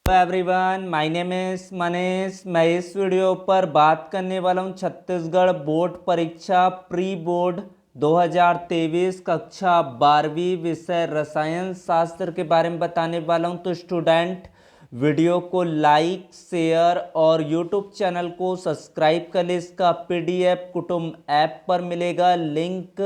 Hello everyone, my name is Manish. मैं इस video पर बात करने वाला हूं छत्तीसगढ़ बोर्ड परीक्षा प्री बोर्ड 2023 कक्षा 12वीं विषय रसायन शास्त्र के बारे में बताने वाला हूं। तो स्टूडेंट वीडियो को लाइक शेयर और यूट्यूब चैनल को सब्सक्राइब कर ले। इसका पीडीएफ कुटुंब ऐप पर मिलेगा, लिंक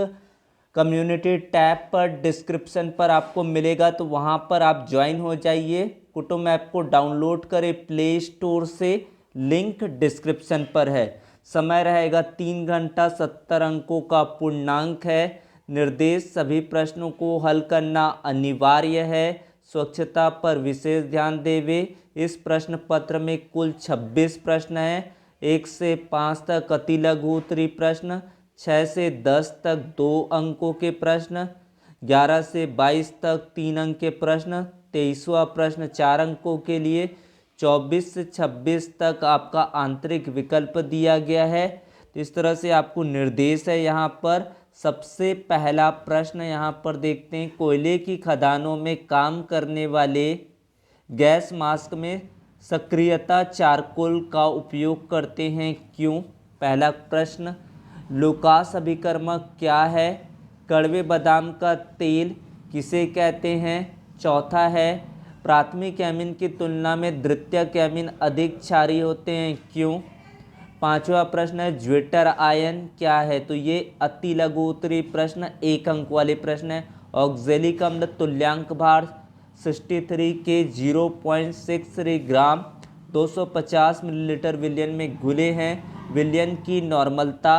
कम्युनिटी टैब पर डिस्क्रिप्शन पर आपको मिलेगा, तो वहाँ पर आप ज्वाइन हो जाइए। कुटुंब ऐप को डाउनलोड करें प्ले स्टोर से, लिंक डिस्क्रिप्शन पर है। समय रहेगा 3 घंटा, 70 अंकों का पूर्णांक है। निर्देश सभी प्रश्नों को हल करना अनिवार्य है। स्वच्छता पर विशेष ध्यान देवे। इस प्रश्न पत्र में कुल 26 प्रश्न हैं। 1 से 5 तक अति लघु उत्तरीय प्रश्न, 6 से 10 तक 2 अंकों के प्रश्न, 11 से 22 तक 3 अंक के प्रश्न, 23वां प्रश्न 4 अंकों के लिए, 24 से 26 तक आपका आंतरिक विकल्प दिया गया है। तो इस तरह से आपको निर्देश है। यहाँ पर सबसे पहला प्रश्न यहाँ पर देखते हैं, कोयले की खदानों में काम करने वाले गैस मास्क में सक्रियता चारकोल का उपयोग करते हैं, क्यों? पहला प्रश्न। लूकास अभिकर्मक क्या है? कड़वे बादाम का तेल किसे कहते हैं? चौथा है, प्राथमिक एमीन की तुलना में द्वितीयक एमीन अधिक क्षारीय होते हैं, क्यों? पांचवा प्रश्न है, ज्वेटर आयन क्या है? तो ये अति लघु उत्तरीय प्रश्न 1 अंक वाले प्रश्न है। ऑक्जेलिक अम्ल तुल्यांक भार 63 के 0.63 ग्राम 250 मिलीलीटर विलयन में घुले हैं। विलयन की नॉर्मलता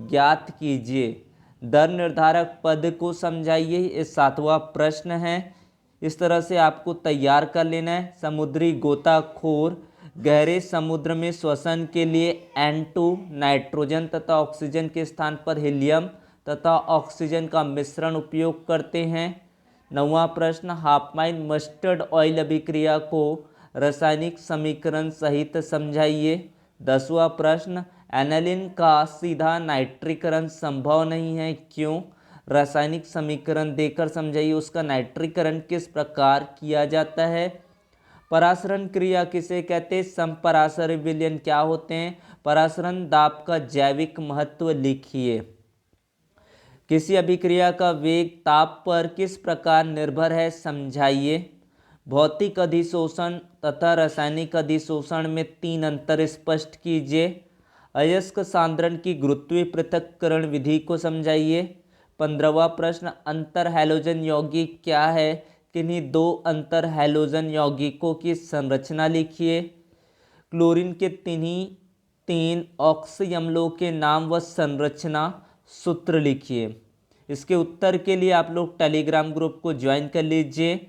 ज्ञात कीजिए। दर निर्धारक पद को समझाइए। ये 7वां प्रश्न है। इस तरह से आपको तैयार कर लेना है। समुद्री गोताखोर गहरे समुद्र में श्वसन के लिए N2 नाइट्रोजन तथा ऑक्सीजन के स्थान पर हीलियम तथा ऑक्सीजन का मिश्रण उपयोग करते हैं। 9वां प्रश्न, हाफमाइन मस्टर्ड ऑयल अभिक्रिया को रासायनिक समीकरण सहित समझाइए। 10वां प्रश्न, एनालिन का सीधा नाइट्रीकरण संभव नहीं है, क्यों? रासायनिक समीकरण देकर समझाइए उसका नाइट्रीकरण किस प्रकार किया जाता है। परासरण क्रिया किसे कहते हैं? संपरासर विलयन क्या होते हैं? परासरण दाब का जैविक महत्व लिखिए। किसी अभिक्रिया का वेग ताप पर किस प्रकार निर्भर है, समझाइए। भौतिक अधिशोषण तथा रासायनिक अधिशोषण में 3 अंतर स्पष्ट कीजिए। अयस्क सांद्रण की गुरुत्वीय पृथक्करण विधि को समझाइए। 15वां प्रश्न, अंतर हैलोजन यौगिक क्या है? किन्हीं 2 अंतर हैलोजन यौगिकों की संरचना लिखिए। क्लोरीन के 3 ऑक्सी अम्लों के नाम व संरचना सूत्र लिखिए। इसके उत्तर के लिए आप लोग टेलीग्राम ग्रुप को ज्वाइन कर लीजिए।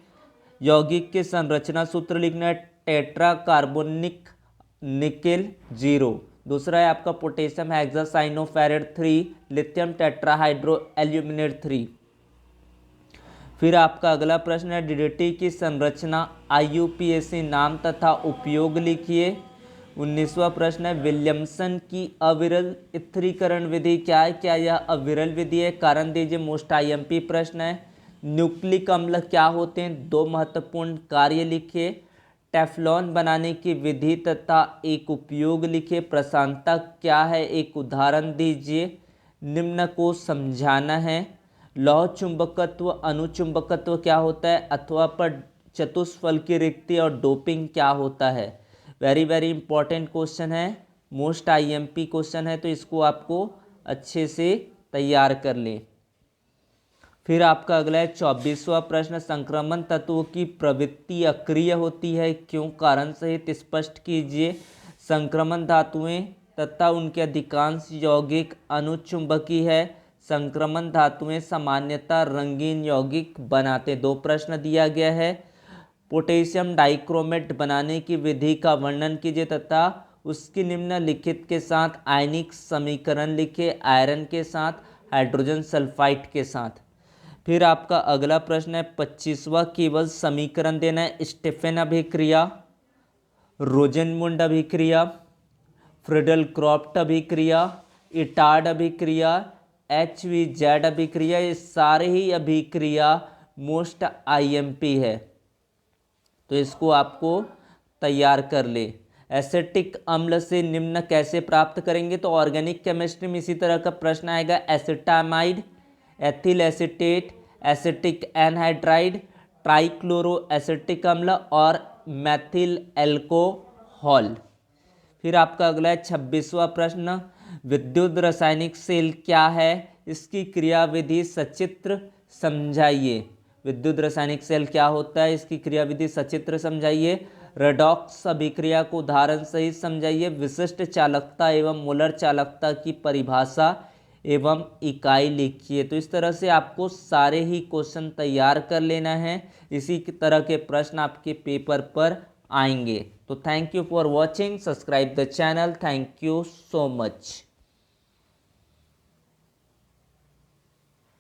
यौगिक के संरचना सूत्र लिखना है, टेट्रा कार्बोनिक निकेल 0। दूसरा है आपका potassium hexacyanoferrate 3, lithium tetrahydro aluminate 3। फिर आपका अगला प्रश्न है, डीडीटी की संरचना आईयूपीएसी नाम तथा उपयोग लिखिए। 19वां प्रश्न है, विलियमसन की अविरल स्थिरीकरण विधि क्या है? क्या यह अविरल विधि है? कारण दीजिए। मोस्ट आईएमपी प्रश्न है। न्यूक्लिक अम्ल क्या होते हैं? 2 महत्वपूर्ण कार्य लिखिए। टेफ्लॉन बनाने की विधि तथा एक उपयोग लिखिए। प्रसांतक क्या है? एक उदाहरण दीजिए। निम्न को समझाना है। लौह चुंबकत्व अनुचुंबकत्व क्या होता है? अथवा पर चतुष्फल की रिक्ति और डोपिंग क्या होता है? वेरी वेरी इंपॉर्टेंट क्वेश्चन है, मोस्ट आईएमपी क्वेश्चन है, तो इसको आपको अच्छे से तैयार कर लें। फिर आपका अगला है 24वां प्रश्न, संक्रमण तत्वों की प्रवृत्ति अक्रिय होती है, क्यों? कारण सहित स्पष्ट कीजिए। संक्रमण धातुएं तथा उनके अधिकांश यौगिक अनुचुंबकी है। संक्रमण धातुएं सामान्यतः रंगीन यौगिक बनाते। 2 प्रश्न दिया गया है। पोटेशियम डाइक्रोमेट बनाने की विधि का वर्णन कीजिए तथा उसकी निम्नलिखित के साथ आयनिक समीकरण लिखे, आयरन के साथ, हाइड्रोजन सल्फाइड के साथ। फिर आपका अगला प्रश्न है 25वां, केवल समीकरण देना है। स्टेफेन अभिक्रिया, रोजेनमुंड अभिक्रिया, फ्रिडल क्रॉफ्ट अभिक्रिया, इटार्ड अभिक्रिया, HVZ अभिक्रिया, ये सारे ही अभिक्रिया मोस्ट आईएमपी है, तो इसको आपको तैयार कर ले। एसिटिक अम्ल से निम्न कैसे प्राप्त करेंगे, तो ऑर्गेनिक केमिस्ट्री में इसी तरह का प्रश्न आएगा। Acetamide, ethyl acetate, acetic anhydride, trichloro acetic अम्ल और मैथिल एल्कोहल। फिर आपका अगला है 26वां प्रश्न, विद्युत रासायनिक सेल क्या है, इसकी क्रियाविधि सचित्र समझाइए। विद्युत रासायनिक सेल क्या होता है, इसकी क्रियाविधि सचित्र समझाइए। रेडॉक्स अभिक्रिया को उदाहरण सहित समझाइए। विशिष्ट चालकता एवं मूलर चालकता की परिभाषा एवं इकाई लिखिए। तो इस तरह से आपको सारे ही क्वेश्चन तैयार कर लेना है, इसी की तरह के प्रश्न आपके पेपर पर आएंगे। तो thank you for watching, subscribe the channel, thank you so much.